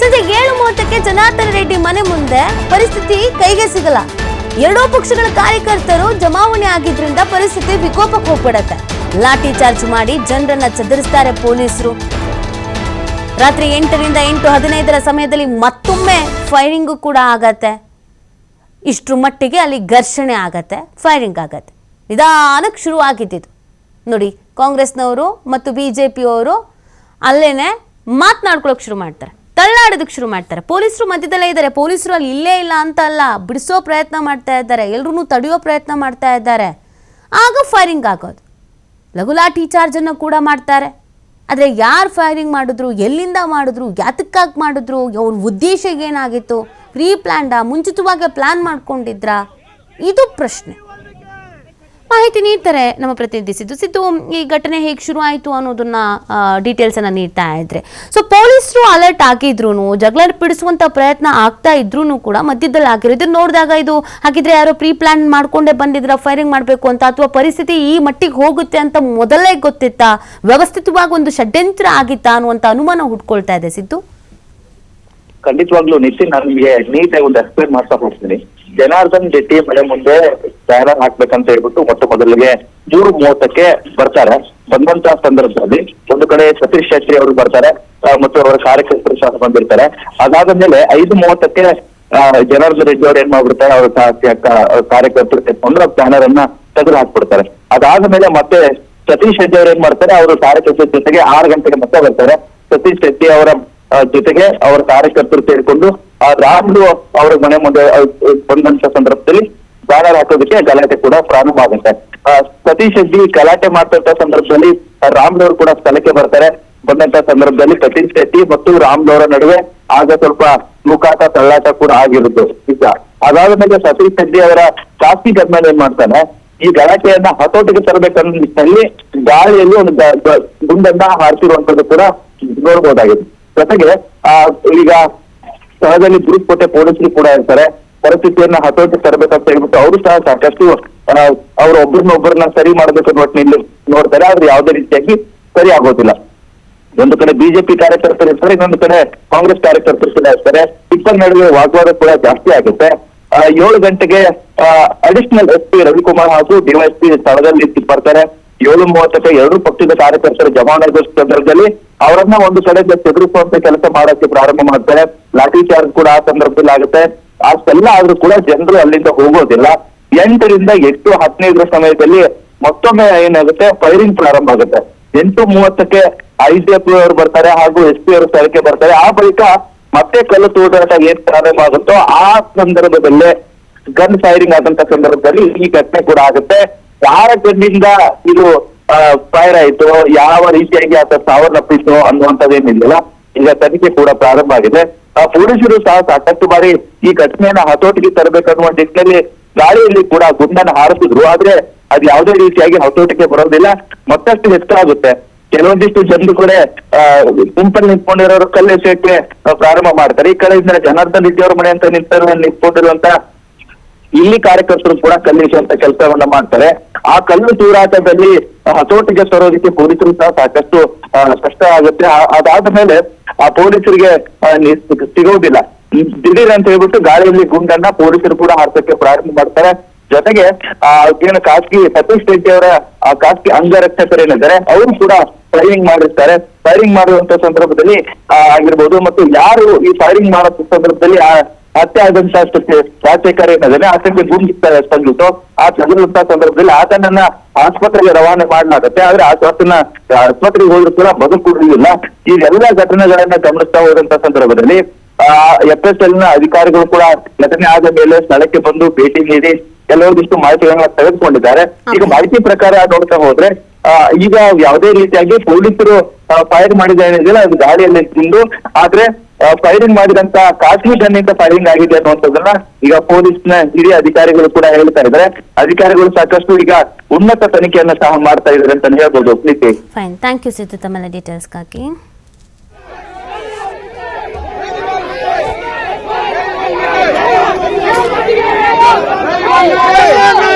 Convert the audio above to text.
ಸಂಜೆ 7:30ಕ್ಕೆ ಜನಾರ್ದನ್ ರೆಡ್ಡಿ ಮನೆ ಮುಂದೆ ಪರಿಸ್ಥಿತಿ ಕೈಗೆ ಸಿಗಲ್ಲ. ಎರಡೂ ಪಕ್ಷಗಳ ಕಾರ್ಯಕರ್ತರು ಜಮಾವಣೆ ಆಗಿದ್ರಿಂದ ಪರಿಸ್ಥಿತಿ ವಿಕೋಪಕ್ಕೆ ಹೋಗ್ಬಿಡತ್ತೆ. ಲಾಠಿ ಚಾರ್ಜ್ ಮಾಡಿ ಜನರನ್ನ ಚದುರಿಸ್ತಾರೆ ಪೊಲೀಸರು. ರಾತ್ರಿ 8ರಿಂದ 8:15 ಸಮಯದಲ್ಲಿ ಮತ್ತೊಮ್ಮೆ ಫೈರಿಂಗ್ ಕೂಡ ಆಗತ್ತೆ. ಇಷ್ಟರ ಮಟ್ಟಿಗೆ ಅಲ್ಲಿ ಘರ್ಷಣೆ ಆಗತ್ತೆ, ಫೈರಿಂಗ್ ಆಗತ್ತೆ. ನಿಧಾನಕ್ಕೆ ಶುರು ಆಗಿದ್ದು ನೋಡಿ. ಕಾಂಗ್ರೆಸ್ನವರು ಮತ್ತು ಬಿಜೆಪಿಯವರು ಅಲ್ಲೇನೆ ಮಾತನಾಡ್ಕೊಳ್ಳೋಕೆ ಶುರು ಮಾಡ್ತಾರೆ, ತಳ್ಳಾಡೋದಕ್ಕೆ ಶುರು ಮಾಡ್ತಾರೆ. ಪೊಲೀಸರು ಮಧ್ಯದಲ್ಲೇ ಇದ್ದಾರೆ. ಪೊಲೀಸರು ಅಲ್ಲಿ ಇಲ್ಲೇ ಇಲ್ಲ ಅಂತ ಅಲ್ಲ, ಬಿಡಿಸೋ ಪ್ರಯತ್ನ ಮಾಡ್ತಾ ಇದ್ದಾರೆ, ಎಲ್ಲರೂ ತಡೆಯೋ ಪ್ರಯತ್ನ ಮಾಡ್ತಾ ಇದ್ದಾರೆ. ಆಗ ಫೈರಿಂಗ್ ಆಗೋದು. ಲಘು ಲಾಠಿ ಚಾರ್ಜನ್ನು ಕೂಡ ಮಾಡ್ತಾರೆ. ಆದರೆ ಯಾರು ಫೈರಿಂಗ್ ಮಾಡಿದ್ರು, ಎಲ್ಲಿಂದ ಮಾಡಿದ್ರು, ಯಾತಕ್ಕಾಗಿ ಮಾಡಿದ್ರು, ಅವ್ರ ಉದ್ದೇಶ ಏನಾಗಿತ್ತು, ಪ್ರೀ ಪ್ಲ್ಯಾನ್ಡಾ, ಮುಂಚಿತವಾಗಿ ಪ್ಲ್ಯಾನ್ ಮಾಡ್ಕೊಂಡಿದ್ರಾ, ಇದು ಪ್ರಶ್ನೆ. ಮಾಹಿತಿ ನೀಡ್ತಾರೆ ನಮ್ಮ ಪ್ರತಿನಿಧಿ ಸಿದ್ದು. ಈ ಘಟನೆ ಹೇಗೆ ಶುರು ಆಯಿತು ಅನ್ನೋದನ್ನ ಡೀಟೇಲ್ಸನ್ನು ನೀಡ್ತಾ ಇದ್ರೆ. ಸೊ ಪೊಲೀಸರು ಅಲರ್ಟ್ ಆಗಿದ್ರು, ಜಗಳ ಬಿಡಿಸುವಂಥ ಪ್ರಯತ್ನ ಆಗ್ತಾ ಇದ್ರೂ ಕೂಡ ಮಧ್ಯದಲ್ಲಿ ಆಗಿರೋ ಇದನ್ನು ನೋಡಿದಾಗ ಇದು ಹಾಗಿದ್ರೆ ಯಾರೋ ಪ್ರೀ ಪ್ಲ್ಯಾನ್ ಮಾಡ್ಕೊಂಡೇ ಬಂದಿದ್ರ ಫೈರಿಂಗ್ ಮಾಡಬೇಕು ಅಂತ, ಅಥವಾ ಪರಿಸ್ಥಿತಿ ಈ ಮಟ್ಟಿಗೆ ಹೋಗುತ್ತೆ ಅಂತ ಮೊದಲೇ ಗೊತ್ತಿತ್ತಾ, ವ್ಯವಸ್ಥಿತವಾಗಿ ಒಂದು ಷಡ್ಯಂತ್ರ ಆಗಿತ್ತಾ ಅನ್ನುವಂಥ ಅನುಮಾನ ಹುಟ್ಕೊಳ್ತಾ ಇದೆ ಸಿದ್ದು. ಖಂಡಿತವಾಗ್ಲೂ ನಿತಿನ್, ನಾನು ನಿಮಗೆ ನೀಟಾಗಿ ಒಂದು ಎಕ್ಸ್ಪ್ಲೇನ್ ಮಾಡ್ತಾ ಹೋಗ್ತೀನಿ. ಜನಾರ್ದನ್ ರೆಡ್ಡಿ ಮನೆ ಮುಂದೆ ಬ್ಯಾನರ್ ಹಾಕ್ಬೇಕಂತ ಹೇಳ್ಬಿಟ್ಟು ಮೊದಲಿಗೆ 3:30ಕ್ಕೆ ಬರ್ತಾರೆ. ಬಂದಂತ ಸಂದರ್ಭದಲ್ಲಿ ಒಂದು ಕಡೆ ಸತೀಶ್ ಶೆಟ್ಟಿ ಅವರು ಬರ್ತಾರೆ ಮತ್ತು ಅವರ ಕಾರ್ಯಕರ್ತರು ಸಹ ಬಂದಿರ್ತಾರೆ. ಅದಾದ್ಮೇಲೆ 5:30ಕ್ಕೆ ಜನಾರ್ದನ್ ರೆಡ್ಡಿ ಅವರು ಏನ್ ಮಾಡ್ಬಿಡ್ತಾರೆ, ಅವ್ರ ಕಾರ್ಯಕರ್ತರು ತೆಗೆದುಕೊಂಡು ಬ್ಯಾನರ್ ಅನ್ನ ತೆಗೆದು ಹಾಕ್ಬಿಡ್ತಾರೆ. ಅದಾದ್ಮೇಲೆ ಮತ್ತೆ ಸತೀಶ್ ಶೆಟ್ಟಿ ಅವ್ರು ಏನ್ ಮಾಡ್ತಾರೆ, ಅವರು ಕಾರ್ಯಕರ್ತರ ಜೊತೆಗೆ 6 ಗಂಟೆಗೆ ಮತ್ತೆ ಬರ್ತಾರೆ. ಸತೀಶ್ ಶೆಟ್ಟಿ ಅವರ ಜೊತೆಗೆ ಅವರ ಕಾರ್ಯಕರ್ತರು ಸೇರಿಕೊಂಡು ರಾಮ್ಲು ಅವರ ಮನೆ ಮುಂದೆ ಬಂದಂತ ಸಂದರ್ಭದಲ್ಲಿ ಬ್ಯಾನರ್ ಹಾಕೋದಕ್ಕೆ ಗಲಾಟೆ ಕೂಡ ಪ್ರಾರಂಭ ಆಗುತ್ತೆ. ಸತೀಶ್ ಶೆಟ್ಟಿ ಗಲಾಟೆ ಮಾಡ್ತಾ ಸಂದರ್ಭದಲ್ಲಿ ರಾಮ್ಲು ಅವರು ಕೂಡ ಸ್ಥಳಕ್ಕೆ ಬರ್ತಾರೆ. ಬಂದಂತ ಸಂದರ್ಭದಲ್ಲಿ ಸತೀಶ್ ಶೆಟ್ಟಿ ಮತ್ತು ರಾಮ್ಲು ಅವರ ನಡುವೆ ಆಗ ಸ್ವಲ್ಪ ಮುಖಾಟ ತಳ್ಳಾಟ ಕೂಡ ಆಗಿರುವುದು ಈಗ. ಅದಾದ್ಮೇಲೆ ಸತೀಶ್ ಶೆಟ್ಟಿ ಅವರ ಖಾಸಗಿ ಗಮನ ಏನ್ ಮಾಡ್ತಾನೆ, ಈ ಗಲಾಟೆಯನ್ನ ಹತೋಟಿಗೆ ತರಬೇಕನ್ನೋ ನಿಟ್ಟಿನಲ್ಲಿ ಗಾಳಿಯಲ್ಲಿ ಒಂದು ಗುಂಡನ್ನ ಹಾರಿಸಿರುವಂತದ್ದು ಕೂಡ ನೋಡ್ಬೋದಾಗಿದೆ. ಜೊತೆಗೆ ಈಗ ಸ್ಥಳದಲ್ಲಿ ಗುರುಕೋಟೆ ಪೊಲೀಸರು ಕೂಡ ಇರ್ತಾರೆ. ಪರಿಸ್ಥಿತಿಯನ್ನ ಹತೋಟಿ ತರಬೇಕಂತ ಹೇಳ್ಬಿಟ್ಟು ಅವರು ಸಹ ಸಾಕಷ್ಟು ಅವ್ರ ಒಬ್ಬರನ್ನ ಸರಿ ಮಾಡಬೇಕು ಅನ್ನೋ ನೋಡ್ತಾರೆ. ಆದ್ರೆ ಯಾವುದೇ ರೀತಿಯಾಗಿ ಸರಿ ಆಗೋದಿಲ್ಲ. ಒಂದು ಕಡೆ ಬಿಜೆಪಿ ಕಾರ್ಯಕರ್ತರು ಇರ್ತಾರೆ, ಇನ್ನೊಂದು ಕಡೆ ಕಾಂಗ್ರೆಸ್ ಕಾರ್ಯಕರ್ತರು ಕೂಡ ಇರ್ತಾರೆ. ಇಬ್ಬರ ನಡುವೆ ವಾಗ್ವಾದ ಕೂಡ ಜಾಸ್ತಿ ಆಗುತ್ತೆ. 7 ಗಂಟೆಗೆ ಅಡಿಷನಲ್ SP ರವಿಕುಮಾರ್ ಹಾಗೂ ಡಿವೈಎಸ್ಪಿ ಸ್ಥಳದಲ್ಲಿ ಬರ್ತಾರೆ. 7:30ಕ್ಕೆ ಎರಡೂ ಪಕ್ಷದ ಕಾರ್ಯಕರ್ತರ ಜಮಾವಣೆಗೊಳಿಸಿದ ಸಂದರ್ಭದಲ್ಲಿ ಅವರನ್ನ ಒಂದು ಕಡೆಗೆ ತೆಗೆದುಕೊಳ್ಳುವಂತ ಕೆಲಸ ಮಾಡೋಕೆ ಪ್ರಾರಂಭ ಮಾಡ್ತಾರೆ. ಲಾಠಿ ಚಾರ್ಜ್ ಕೂಡ ಆ ಸಂದರ್ಭದಲ್ಲಿ ಆಗುತ್ತೆ. ಅಷ್ಟೆಲ್ಲ ಆದ್ರೂ ಕೂಡ ಜನರು ಅಲ್ಲಿಂದ ಹೋಗೋದಿಲ್ಲ. 8ರಿಂದ 8:15 ಸಮಯದಲ್ಲಿ ಮತ್ತೊಮ್ಮೆ ಏನಾಗುತ್ತೆ, ಫೈರಿಂಗ್ ಪ್ರಾರಂಭ ಆಗುತ್ತೆ. 8:30ಕ್ಕೆ IGP ಅವರು ಬರ್ತಾರೆ ಹಾಗೂ SP ಅವರು ಸ್ಥಳಕ್ಕೆ ಬರ್ತಾರೆ. ಆ ಬಳಿಕ ಮತ್ತೆ ಕಲ್ಲು ತೂರಾಟ ಏನ್ ಪ್ರಾರಂಭ ಆಗುತ್ತೋ ಆ ಸಂದರ್ಭದಲ್ಲೇ ಗನ್ ಫೈರಿಂಗ್ ಆದಂತ ಸಂದರ್ಭದಲ್ಲಿ ಈ ಘಟನೆ ಕೂಡ ಆಗುತ್ತೆ. ಯಾರ ಗನ್ನಿಂದ ಇದು ಫೈರ್ ಆಯ್ತು, ಯಾವ ರೀತಿಯಾಗಿ ಆತ ಸಾವನ್ನಪ್ಪಿತ್ತು ಅನ್ನುವಂಥದ್ದೇನಿಲ್ಲ. ಈಗ ತನಿಖೆ ಕೂಡ ಪ್ರಾರಂಭ ಆಗಿದೆ. ಪೊಲೀಸರು ಸಹ ಸಾಕಷ್ಟು ಬಾರಿ ಈ ಘಟನೆಯನ್ನ ಹತೋಟಿಗೆ ತರಬೇಕನ್ನುವ ನಿಟ್ಟಿನಲ್ಲಿ ಗಾಳಿಯಲ್ಲಿ ಕೂಡ ಗುಂಡನ್ನು ಹಾರಿಸಿದ್ರು. ಆದ್ರೆ ಅದು ಯಾವುದೇ ರೀತಿಯಾಗಿ ಹತೋಟಿಗೆ ಬರೋದಿಲ್ಲ, ಮತ್ತಷ್ಟು ಹೆಚ್ಚಾಗುತ್ತೆ. ಕೆಲವೊಂದಿಷ್ಟು ಜನರು ಕೂಡ ಗುಂಪಲ್ಲಿ ನಿಂತ್ಕೊಂಡಿರೋರು ಕಲ್ಲೆಸೆಯಕ್ಕೆ ಪ್ರಾರಂಭ ಮಾಡ್ತಾರೆ. ಈ ಕಡೆಯಿಂದ ಜನಾರ್ದನ್ ರೆಡ್ಡಿ ಅವರ ಮನೆ ಅಂತ ನಿಂತ್ಕೊಂಡಿರುವಂತ ಇಲ್ಲಿ ಕಾರ್ಯಕರ್ತರು ಕೂಡ ಕಲ್ಲಿಸುವಂತ ಕೆಲಸವನ್ನ ಮಾಡ್ತಾರೆ. ಆ ಕಲ್ಲು ತೂರಾಟದಲ್ಲಿ ಹತೋಟಿಗೆ ತರೋದಕ್ಕೆ ಪೊಲೀಸರು ಸಹ ಸಾಕಷ್ಟು ಕಷ್ಟ ಆಗುತ್ತೆ. ಅದಾದ ಮೇಲೆ ಆ ಪೊಲೀಸರಿಗೆ ಸಿಗೋದಿಲ್ಲ. ದಿಢೀರ್ ಅಂತ ಹೇಳ್ಬಿಟ್ಟು ಗಾಳಿಯಲ್ಲಿ ಗುಂಡನ್ನ ಪೊಲೀಸರು ಕೂಡ ಹಾರಿಸಕ್ಕೆ ಪ್ರಾರಂಭ ಮಾಡ್ತಾರೆ. ಜೊತೆಗೆ ಏನು ಖಾಸಗಿ ಸತೀಶ್ ರೆಡ್ಡಿ ಅವರ ಖಾಸಗಿ ಅಂಗರಕ್ಷಕರೇನಿದ್ದಾರೆ ಅವರು ಕೂಡ ಫೈರಿಂಗ್ ಮಾಡಿರ್ತಾರೆ. ಫೈರಿಂಗ್ ಮಾಡುವಂತ ಸಂದರ್ಭದಲ್ಲಿ ಆಗಿರ್ಬೋದು ಮತ್ತು ಯಾರು ಈ ಫೈರಿಂಗ್ ಮಾಡೋ ಸಂದರ್ಭದಲ್ಲಿ ಹತ್ಯೆ ಆದಂತ ರಾಜಶೇಖರ್ ಏನಿದ್ದಾನೆ ಆತನಿಗೆ ಗುಂಡಿ ತಗುಲಿತು. ಆ ತಗುಲಂತ ಸಂದರ್ಭದಲ್ಲಿ ಆತನನ್ನ ಆಸ್ಪತ್ರೆಗೆ ರವಾನೆ ಮಾಡಲಾಗುತ್ತೆ. ಆದ್ರೆ ಆತನ ಆಸ್ಪತ್ರೆಗೆ ಹೋದ್ರು ಕೂಡ ಬದುಕುಳಿಲ್ಲ. ಈ ಎಲ್ಲ ಘಟನೆಗಳನ್ನ ಗಮನಿಸ್ತಾ ಹೋದಂತ ಸಂದರ್ಭದಲ್ಲಿ FSL ನ ಅಧಿಕಾರಿಗಳು ಕೂಡ ಘಟನೆ ಆದ ಮೇಲೆ ಸ್ಥಳಕ್ಕೆ ಬಂದು ಭೇಟಿ ನೀಡಿ ಕೆಲವೊಂದಿಷ್ಟು ಮಾಹಿತಿಗಳನ್ನ ತೆಗೆದುಕೊಂಡಿದ್ದಾರೆ. ಈಗ ಮಾಹಿತಿ ಪ್ರಕಾರ ನೋಡ್ತಾ ಹೋದ್ರೆ ಈಗ ಯಾವುದೇ ರೀತಿಯಾಗಿ ಪೊಲೀಸರು ಫೈರ್ ಮಾಡಿದ ಏನಿದೆಯಲ್ಲ ಅದು ಗಾಳಿಯಲ್ಲಿ ತಿಂದು, ಆದ್ರೆ ಫೈರಿಂಗ್ ಮಾಡಿದಂತ ಖಾಸಗಿ ಗನ್ನಿಂದ ಫೈರಿಂಗ್ ಆಗಿದೆ ಅನ್ನುವಂಥದ್ದನ್ನ ಈಗ ಪೊಲೀಸ್ನ ಹಿರಿಯ ಅಧಿಕಾರಿಗಳು ಕೂಡ ಹೇಳ್ತಾ ಇದ್ದಾರೆ. ಅಧಿಕಾರಿಗಳು ಸಾಕಷ್ಟು ಈಗ ಉನ್ನತ ತನಿಖೆಯನ್ನ ಸಹ ಮಾಡ್ತಾ ಇದ್ದಾರೆ ಅಂತ ಹೇಳ್ಬೋದು. ಪ್ರೀತಿ, ಫೈನ್, ಥ್ಯಾಂಕ್ ಯು ಸಿದ್ದು ತಮ್ಮೆಲ್ಲ ಡೀಟೇಲ್ಸ್ಗಾಗಿ. Yeah.